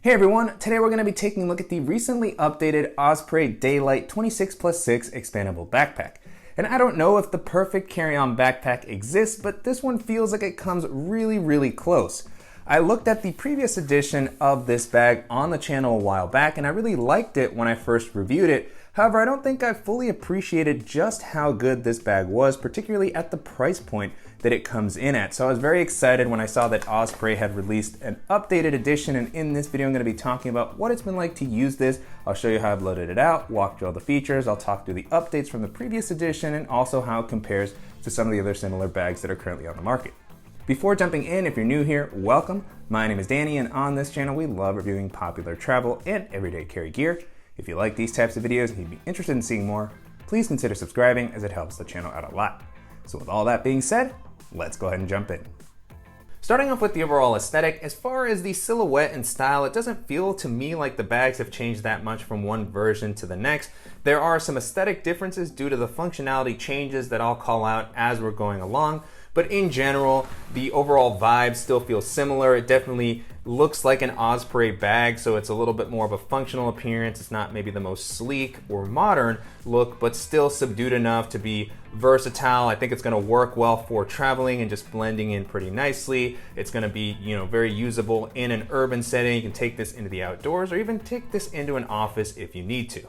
Hey everyone, today we're going to be taking a look at the recently updated Osprey Daylight 26+6 Expandable Backpack. And I don't know if the perfect carry-on backpack exists, but this one feels like it comes really close. I looked at the previous edition of this bag on the channel a while back, and I really liked it when I first reviewed it. However, I don't think I fully appreciated just how good this bag was, particularly at the price point that it comes in at. So I was very excited when I saw that Osprey had released an updated edition, and in this video I'm going to be talking about what it's been like to use this. I'll show you how I've loaded it out, walk through all the features, I'll talk through the updates from the previous edition, and also how it compares to some of the other similar bags that are currently on the market. Before jumping in, if you're new here, welcome. My name is Danny, and on this channel we love reviewing popular travel and everyday carry gear. If you like these types of videos and you'd be interested in seeing more, please consider subscribing as it helps the channel out a lot. So with all that being said, let's go ahead and jump in. Starting off with the overall aesthetic, as far as the silhouette and style, it doesn't feel to me like the bags have changed that much from one version to the next. There are some aesthetic differences due to the functionality changes that I'll call out as we're going along. But in general, the overall vibe still feels similar. It definitely looks like an Osprey bag, so it's a little bit more of a functional appearance. It's not maybe the most sleek or modern look, but still subdued enough to be versatile. I think it's gonna work well for traveling and just blending in pretty nicely. It's gonna be, very usable in an urban setting. You can take this into the outdoors or even take this into an office if you need to.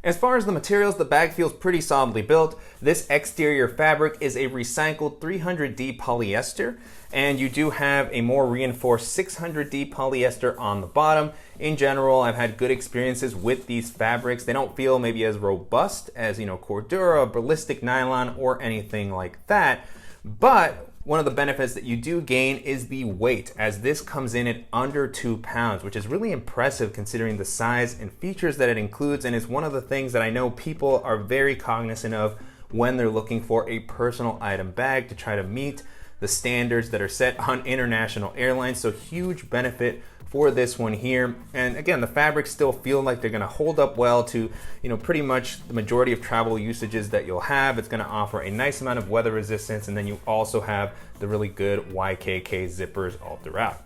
As far as the materials, the bag feels pretty solidly built. This exterior fabric is a recycled 300D polyester, and you do have a more reinforced 600D polyester on the bottom. In general, I've had good experiences with these fabrics. They don't feel maybe as robust as, Cordura, ballistic nylon, or anything like that, but one of the benefits that you do gain is the weight, as this comes in at under 2 pounds, which is really impressive considering the size and features that it includes, and is one of the things that I know people are very cognizant of when they're looking for a personal item bag to try to meet the standards that are set on international airlines. So huge benefit for this one here. And again, the fabrics still feel like they're gonna hold up well to, pretty much the majority of travel usages that you'll have. It's gonna offer a nice amount of weather resistance, and then you also have the really good YKK zippers all throughout.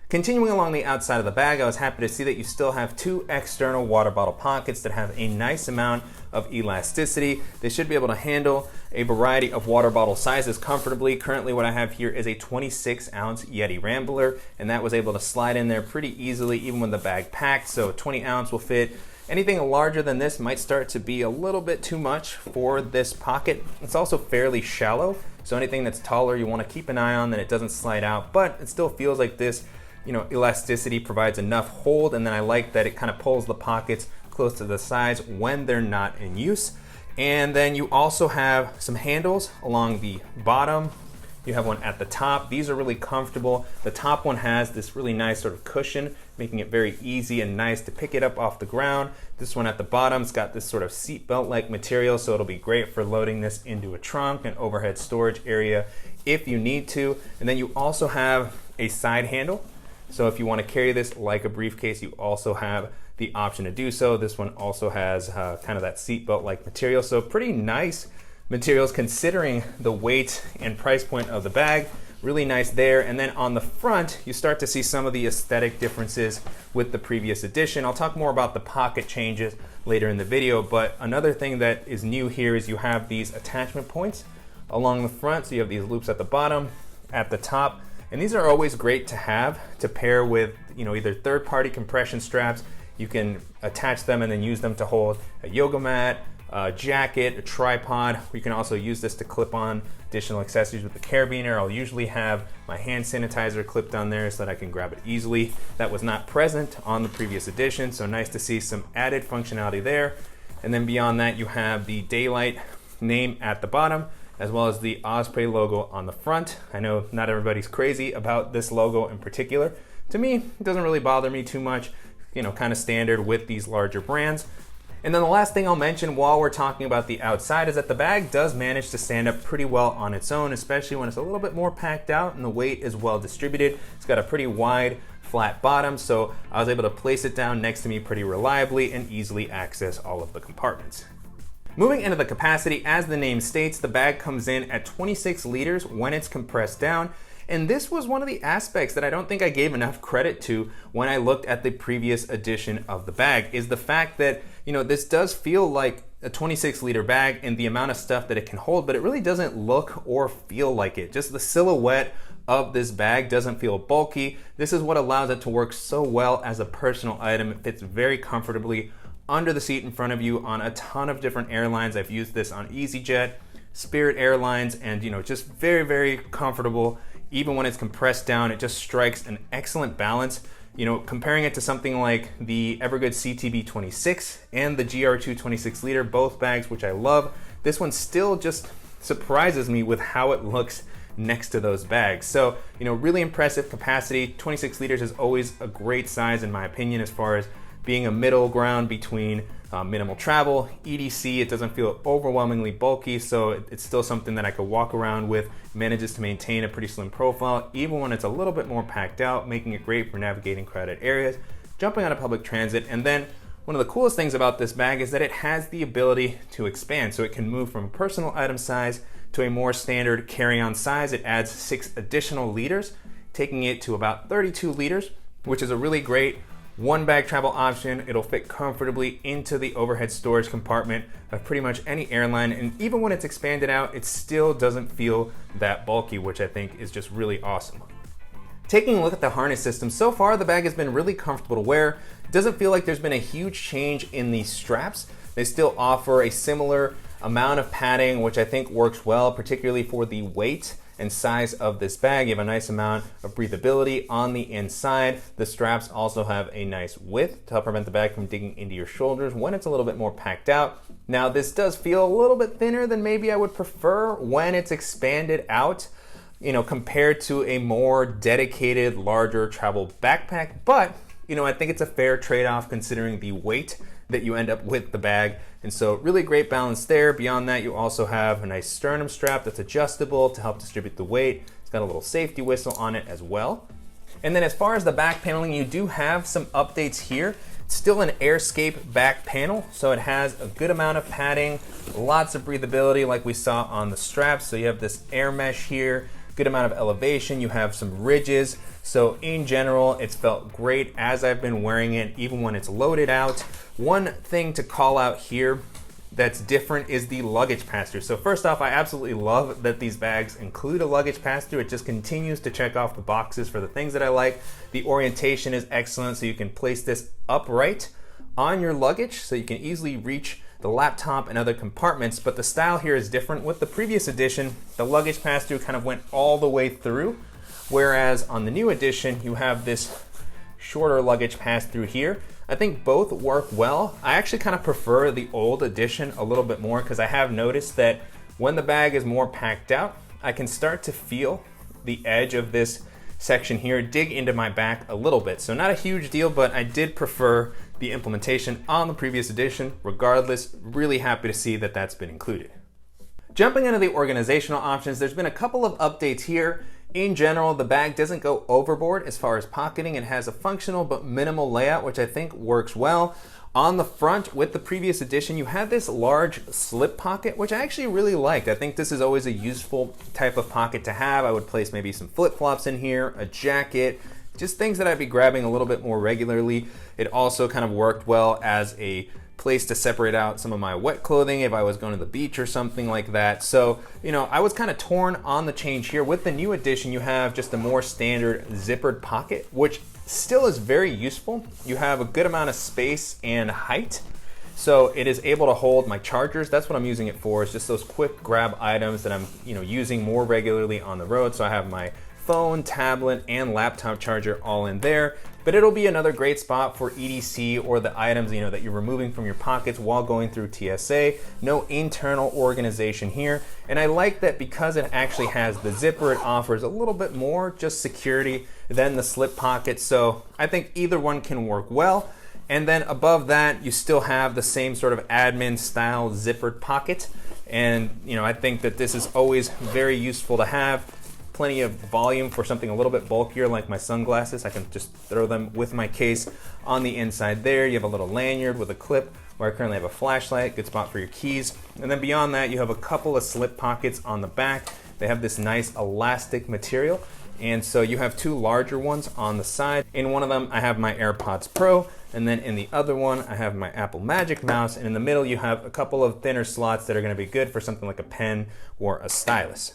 Continuing along the outside of the bag, I was happy to see that you still have 2 external water bottle pockets that have a nice amount of elasticity. They should be able to handle a variety of water bottle sizes comfortably. Currently what I have here is a 26-ounce Yeti Rambler, and that was able to slide in there pretty easily even when the bag packed, so 20 ounce will fit. Anything larger than this might start to be a little bit too much for this pocket. It's also fairly shallow, so anything that's taller you want to keep an eye on that it doesn't slide out, but it still feels like this elasticity provides enough hold, and then I like that it kind of pulls the pockets close to the sides when they're not in use. And then you also have some handles along the bottom. You have one at the top. These are really comfortable. The top one has this really nice sort of cushion, making it very easy and nice to pick it up off the ground. This one at the bottom's got this sort of seatbelt-like material, so it'll be great for loading this into a trunk and overhead storage area if you need to. And then you also have a side handle. So if you want to carry this like a briefcase, you also have the option to do so. This one also has kind of that seatbelt-like material. So pretty nice materials considering the weight and price point of the bag. Really nice there. And then on the front, you start to see some of the aesthetic differences with the previous edition. I'll talk more about the pocket changes later in the video, but another thing that is new here is you have these attachment points along the front. So you have these loops at the bottom, at the top. And these are always great to have to pair with, either third-party compression straps. You can attach them and then use them to hold a yoga mat, a jacket, a tripod. You can also use this to clip on additional accessories with the carabiner. I'll usually have my hand sanitizer clipped on there so that I can grab it easily. That was not present on the previous edition, so nice to see some added functionality there. And then beyond that, you have the Daylight name at the bottom, as well as the Osprey logo on the front. I know not everybody's crazy about this logo in particular. To me, it doesn't really bother me too much, kind of standard with these larger brands. And then the last thing I'll mention while we're talking about the outside is that the bag does manage to stand up pretty well on its own, especially when it's a little bit more packed out and the weight is well distributed. It's got a pretty wide, flat bottom, so I was able to place it down next to me pretty reliably and easily access all of the compartments. Moving into the capacity, as the name states, the bag comes in at 26 liters when it's compressed down, And this was one of the aspects that I don't think I gave enough credit to when I looked at the previous edition of the bag, is the fact that, this does feel like a 26-liter bag and the amount of stuff that it can hold, but it really doesn't look or feel like it. Just the silhouette of this bag doesn't feel bulky. This is what allows it to work so well as a personal item. It fits very comfortably under the seat in front of you on a ton of different airlines. I've used this on EasyJet, Spirit Airlines, and just very, very comfortable. Even when it's compressed down, it just strikes an excellent balance. Comparing it to something like the Evergood CTB 26 and the GR2 26-liter, both bags which I love, this one still just surprises me with how it looks next to those bags. So, really impressive capacity. 26 liters is always a great size in my opinion, as far as being a middle ground between minimal travel, EDC. It doesn't feel overwhelmingly bulky, so it's still something that I could walk around with. Manages to maintain a pretty slim profile, even when it's a little bit more packed out, making it great for navigating crowded areas, jumping on a public transit. And then one of the coolest things about this bag is that it has the ability to expand, so it can move from a personal item size to a more standard carry-on size. It adds 6 additional liters, taking it to about 32 liters, which is a really great one bag travel option. It'll fit comfortably into the overhead storage compartment of pretty much any airline, and even when it's expanded out, it still doesn't feel that bulky, which I think is just really awesome. Taking a look at the harness system, so far the bag has been really comfortable to wear. It doesn't feel like there's been a huge change in the straps. They still offer a similar amount of padding, which I think works well, particularly for the weight and size of this bag. You have a nice amount of breathability on the inside. The straps also have a nice width to help prevent the bag from digging into your shoulders when it's a little bit more packed out. Now, this does feel a little bit thinner than maybe I would prefer when it's expanded out, compared to a more dedicated, larger travel backpack. But, I think it's a fair trade-off considering the weight that you end up with the bag. And so really great balance there. Beyond that, you also have a nice sternum strap that's adjustable to help distribute the weight. It's got a little safety whistle on it as well. And then as far as the back paneling, you do have some updates here. It's still an AirScape back panel, so it has a good amount of padding, lots of breathability like we saw on the straps. So you have this air mesh here, good amount of elevation, you have some ridges. So in general, it's felt great as I've been wearing it, even when it's loaded out. One thing to call out here that's different is the luggage pass-through. So first off, I absolutely love that these bags include a luggage pass-through. It just continues to check off the boxes for the things that I like. The orientation is excellent, so you can place this upright on your luggage so you can easily reach the laptop and other compartments. But the style here is different. With the previous edition, the luggage pass-through kind of went all the way through, whereas on the new edition, you have this shorter luggage pass-through here. I think both work well. I actually kind of prefer the old edition a little bit more, because I have noticed that when the bag is more packed out, I can start to feel the edge of this section here dig into my back a little bit. So not a huge deal, but I did prefer the implementation on the previous edition. Regardless, really happy to see that that's been included. Jumping into the organizational options, there's been a couple of updates here. In general, the bag doesn't go overboard as far as pocketing. It has a functional but minimal layout, which I think works well. On the front, with the previous edition, you have this large slip pocket, which I actually really liked. I think this is always a useful type of pocket to have. I would place maybe some flip-flops in here, a jacket, just things that I'd be grabbing a little bit more regularly. It also kind of worked well as a place to separate out some of my wet clothing if I was going to the beach or something like that. So, I was kind of torn on the change here. With the new edition, you have just a more standard zippered pocket, which still is very useful. You have a good amount of space and height. So it is able to hold my chargers. That's what I'm using it for, is just those quick grab items that I'm using more regularly on the road. So I have my phone, tablet, and laptop charger all in there. But it'll be another great spot for EDC or the items that you're removing from your pockets while going through TSA. No internal organization here. And I like that because it actually has the zipper, it offers a little bit more just security than the slip pocket. So I think either one can work well. And then above that, you still have the same sort of admin style zippered pocket. And I think that this is always very useful to have. Plenty of volume for something a little bit bulkier like my sunglasses. I can just throw them with my case on the inside there. You have a little lanyard with a clip where I currently have a flashlight, good spot for your keys. And then beyond that, you have a couple of slip pockets on the back. They have this nice elastic material And so you have two larger ones on the side. In one of them, I have my AirPods Pro, and then in the other one, I have my Apple Magic Mouse, and in the middle, you have a couple of thinner slots that are gonna be good for something like a pen or a stylus.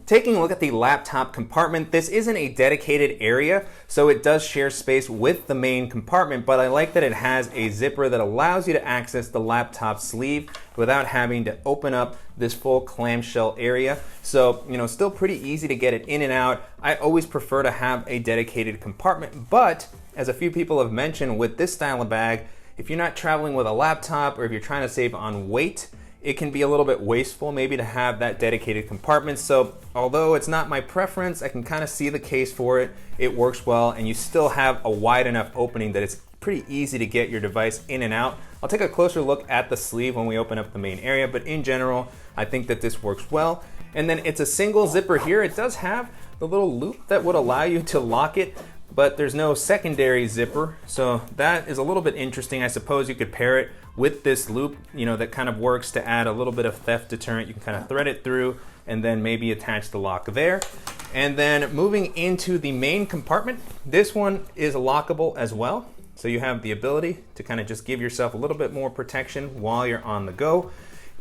Taking a look at the laptop compartment, this isn't a dedicated area, so it does share space with the main compartment, but I like that it has a zipper that allows you to access the laptop sleeve without having to open up this full clamshell area. So, still pretty easy to get it in and out. I always prefer to have a dedicated compartment, but as a few people have mentioned, with this style of bag, if you're not traveling with a laptop or if you're trying to save on weight, it can be a little bit wasteful maybe to have that dedicated compartment. So although it's not my preference, I can kind of see the case for it. It works well, and you still have a wide enough opening that it's pretty easy to get your device in and out. I'll take a closer look at the sleeve when we open up the main area, but in general, I think that this works well. And then it's a single zipper here. It does have the little loop that would allow you to lock it, but there's no secondary zipper. So that is a little bit interesting. I suppose you could pair it with this loop, that kind of works to add a little bit of theft deterrent. You can kind of thread it through and then maybe attach the lock there. And then moving into the main compartment, this one is lockable as well. So you have the ability to kind of just give yourself a little bit more protection while you're on the go.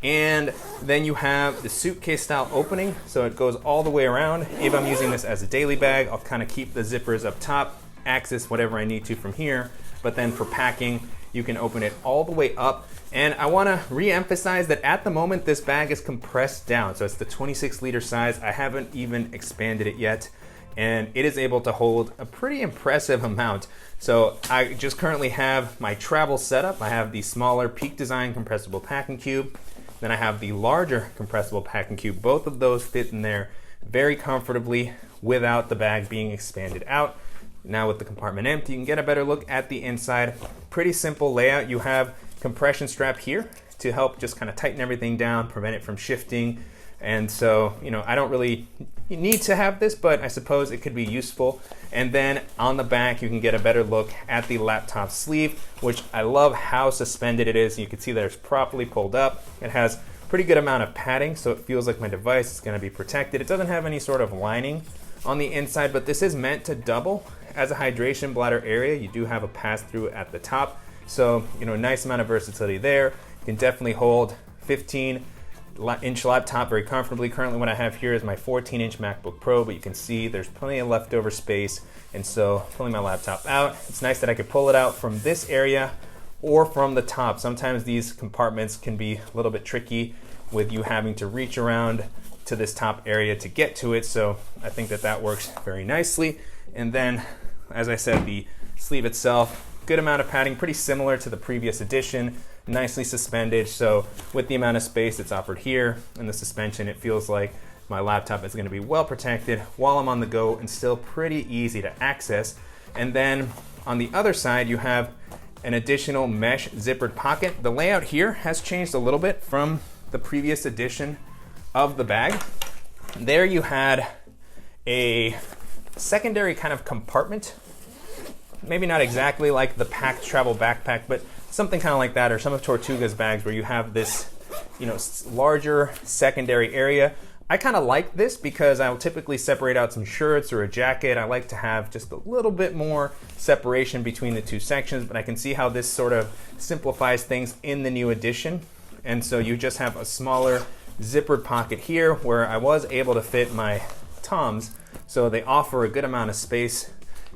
And then you have the suitcase style opening, so it goes all the way around. If I'm using this as a daily bag, I'll kind of keep the zippers up top, access whatever I need to from here. But then for packing, you can open it all the way up. And I want to re-emphasize that at the moment, this bag is compressed down. So it's the 26-liter size. I haven't even expanded it yet. And it is able to hold a pretty impressive amount. So I just currently have my travel setup. I have the smaller Peak Design compressible packing cube. Then I have the larger compressible packing cube. Both of those fit in there very comfortably without the bag being expanded out. Now with the compartment empty, you can get a better look at the inside. Pretty simple layout. You have compression strap here to help just kind of tighten everything down, prevent it from shifting. And so, I don't really need to have this, but I suppose it could be useful. And then on the back, you can get a better look at the laptop sleeve, which I love how suspended it is. You can see that it's properly pulled up. It has pretty good amount of padding, so it feels like my device is going to be protected. It doesn't have any sort of lining on the inside, but this is meant to double as a hydration bladder area. You do have a pass-through at the top. So, nice amount of versatility there. You can definitely hold 15-inch laptop very comfortably. Currently what I have here is my 14-inch MacBook Pro, but you can see there's plenty of leftover space. And so pulling my laptop out, it's nice that I could pull it out from this area or from the top. Sometimes these compartments can be a little bit tricky with you having to reach around to this top area to get to it. So I think that works very nicely. And then, as I said, the sleeve itself, good amount of padding, pretty similar to the previous edition, nicely suspended. So with the amount of space that's offered here and the suspension, it feels like my laptop is going to be well protected while I'm on the go and still pretty easy to access. And then on the other side, you have an additional mesh zippered pocket. The layout here has changed a little bit from the previous edition of the bag. There you had a secondary kind of compartment, maybe not exactly like the packed travel backpack, but something kind of like that, or some of Tortuga's bags where you have this, larger secondary area. I kind of like this because I'll typically separate out some shirts or a jacket. I like to have just a little bit more separation between the two sections, but I can see how this sort of simplifies things in the new edition. And so you just have a smaller zippered pocket here where I was able to fit my Toms. So they offer a good amount of space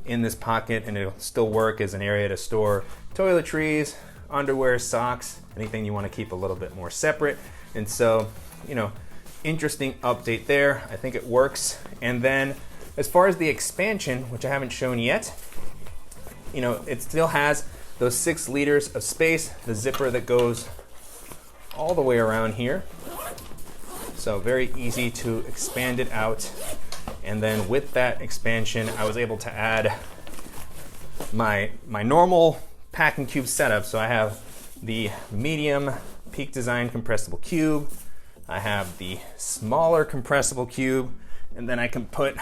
in this pocket, and it'll still work as an area to store toiletries, underwear, socks, anything you want to keep a little bit more separate. And so, interesting update there. I think it works. And then as far as the expansion, which I haven't shown yet, it still has those 6 liters of space, the zipper that goes all the way around here. So very easy to expand it out. And then with that expansion, I was able to add my normal packing cube setup. So I have the medium Peak Design compressible cube. I have the smaller compressible cube, and then I can put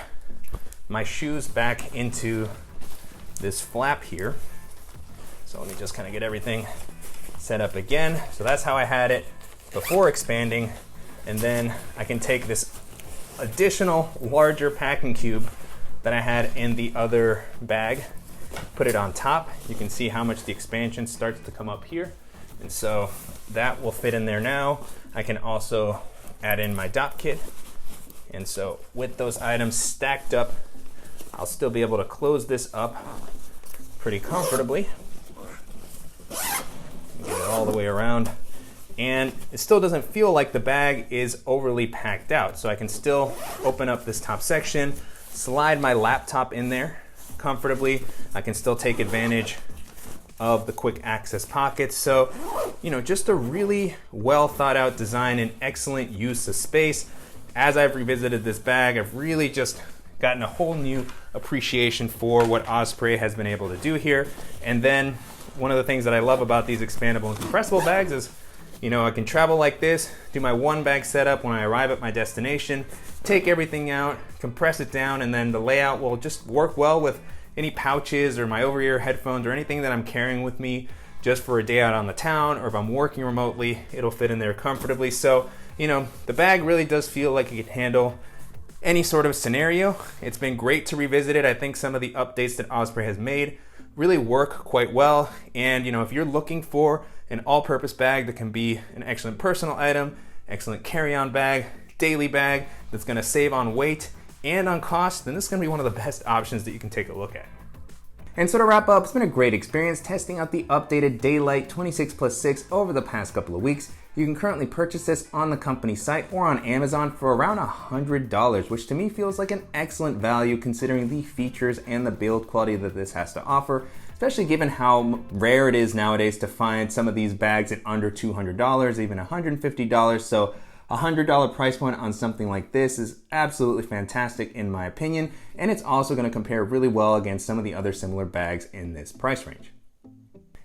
my shoes back into this flap here. So let me just kind of get everything set up again. So that's how I had it before expanding. And then I can take this additional larger packing cube that I had in the other bag. Put it on top. You can see how much the expansion starts to come up here. And so that will fit in there now. I can also add in my dop kit. And so with those items stacked up, I'll still be able to close this up pretty comfortably. Get it all the way around. And it still doesn't feel like the bag is overly packed out. So I can still open up this top section, slide my laptop in there comfortably. I can still take advantage of the quick access pockets. So, just a really well thought out design and excellent use of space. As I've revisited this bag, I've really just gotten a whole new appreciation for what Osprey has been able to do here. And then one of the things that I love about these expandable and compressible bags is, I can travel like this, do my one bag setup when I arrive at my destination, take everything out, compress it down, and then the layout will just work well with any pouches or my over-ear headphones or anything that I'm carrying with me just for a day out on the town, or if I'm working remotely, it'll fit in there comfortably. So, the bag really does feel like it can handle any sort of scenario. It's been great to revisit it. I think some of the updates that Osprey has made really work quite well. And, if you're looking for an all-purpose bag that can be an excellent personal item, excellent carry-on bag, daily bag that's gonna save on weight and on cost, then this is gonna be one of the best options that you can take a look at. And so to wrap up, it's been a great experience testing out the updated Daylight 26+6 over the past couple of weeks. You can currently purchase this on the company site or on Amazon for around $100, which to me feels like an excellent value considering the features and the build quality that this has to offer, especially given how rare it is nowadays to find some of these bags at under $200, even $150. So a $100 price point on something like this is absolutely fantastic in my opinion, and it's also going to compare really well against some of the other similar bags in this price range.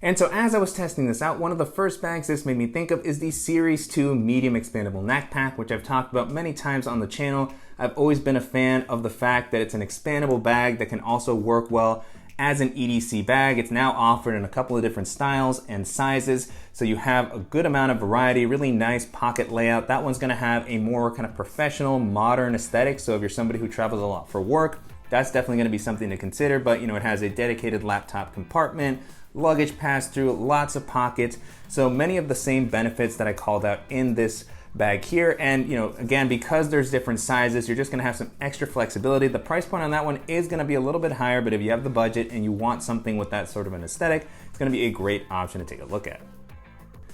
And so as I was testing this out, one of the first bags this made me think of is the Series 2 Medium Expandable Backpack, which I've talked about many times on the channel. I've always been a fan of the fact that it's an expandable bag that can also work well as an EDC bag. It's now offered in a couple of different styles and sizes, so you have a good amount of variety, really nice pocket layout. That one's gonna have a more kind of professional, modern aesthetic, so if you're somebody who travels a lot for work, that's definitely gonna be something to consider, but it has a dedicated laptop compartment, luggage pass-through, lots of pockets, so many of the same benefits that I called out in this bag here. And again, because there's different sizes, you're just gonna have some extra flexibility. The price point on that one is gonna be a little bit higher, but if you have the budget and you want something with that sort of an aesthetic, it's gonna be a great option to take a look at.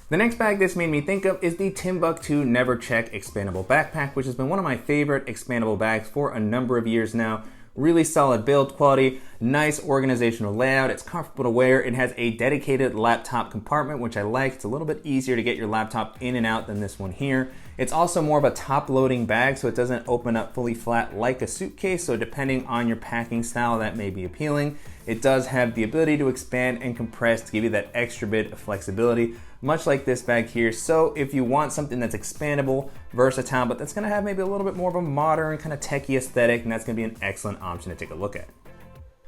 The next bag this made me think of is the Timbuk2 Never Check Expandable Backpack, which has been one of my favorite expandable bags for a number of years now. Really solid build quality, nice organizational layout, it's comfortable to wear, it has a dedicated laptop compartment, which I like. It's a little bit easier to get your laptop in and out than this one here. It's also more of a top-loading bag, so it doesn't open up fully flat like a suitcase, so depending on your packing style, that may be appealing. It does have the ability to expand and compress to give you that extra bit of flexibility, much like this bag here. So if you want something that's expandable, versatile, but that's gonna have maybe a little bit more of a modern kind of techie aesthetic, and that's gonna be an excellent option to take a look at.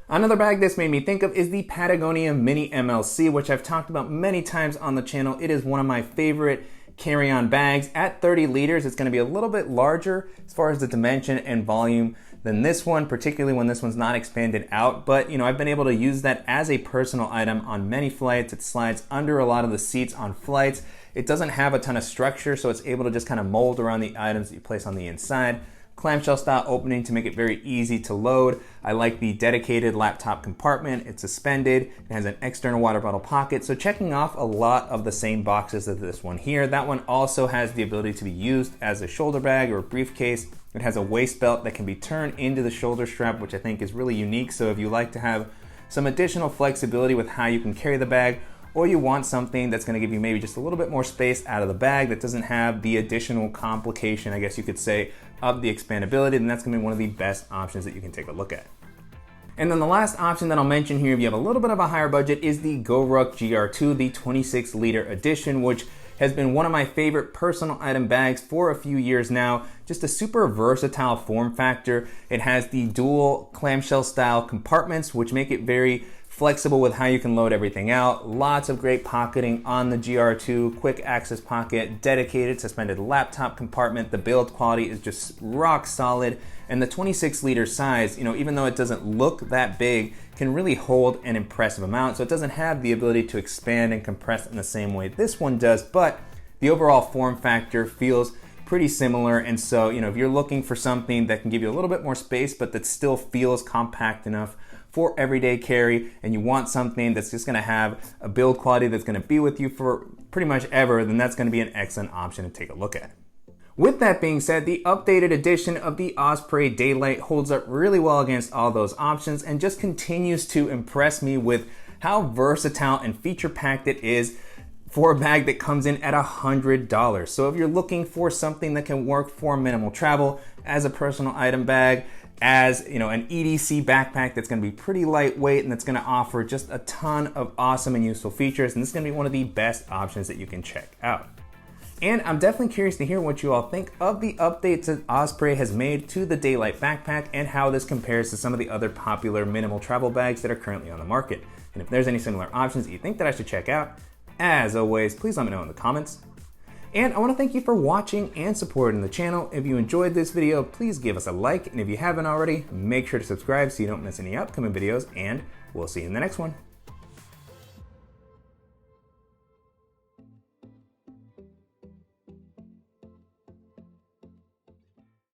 Another bag this made me think of is the Patagonia Mini MLC, which I've talked about many times on the channel. It is one of my favorite carry-on bags. At 30 liters, it's gonna be a little bit larger as far as the dimension and volume than this one, particularly when this one's not expanded out. But I've been able to use that as a personal item on many flights. It slides under a lot of the seats on flights. It doesn't have a ton of structure, so it's able to just kind of mold around the items that you place on the inside. Clamshell style opening to make it very easy to load. I like the dedicated laptop compartment. It's suspended. It has an external water bottle pocket. So checking off a lot of the same boxes as this one here. That one also has the ability to be used as a shoulder bag or a briefcase. It has a waist belt that can be turned into the shoulder strap, which I think is really unique. So if you like to have some additional flexibility with how you can carry the bag, or you want something that's gonna give you maybe just a little bit more space out of the bag that doesn't have the additional complication, I guess you could say, of the expandability, then that's gonna be one of the best options that you can take a look at. And then the last option that I'll mention here, if you have a little bit of a higher budget, is the GoRuck GR2, the 26-liter edition, which has been one of my favorite personal item bags for a few years now. Just a super versatile form factor. It has the dual clamshell style compartments, which make it very flexible with how you can load everything out, lots of great pocketing on the GR2, quick access pocket, dedicated suspended laptop compartment. The build quality is just rock solid, and the 26-liter size, even though it doesn't look that big, can really hold an impressive amount. So it doesn't have the ability to expand and compress in the same way this one does, but the overall form factor feels pretty similar. And so, if you're looking for something that can give you a little bit more space, but that still feels compact enough for everyday carry, and you want something that's just gonna have a build quality that's gonna be with you for pretty much ever, then that's gonna be an excellent option to take a look at. With that being said, the updated edition of the Osprey Daylight holds up really well against all those options and just continues to impress me with how versatile and feature-packed it is for a bag that comes in at $100. So if you're looking for something that can work for minimal travel, as a personal item bag, as an EDC backpack that's going to be pretty lightweight and that's going to offer just a ton of awesome and useful features, and this is going to be one of the best options that you can check out. And I'm definitely curious to hear what you all think of the updates that Osprey has made to the Daylight backpack and how this compares to some of the other popular minimal travel bags that are currently on the market. And if there's any similar options that you think that I should check out, as always, please let me know in the comments. And I want to thank you for watching and supporting the channel. If you enjoyed this video, please give us a like, and if you haven't already, make sure to subscribe so you don't miss any upcoming videos, and we'll see you in the next one.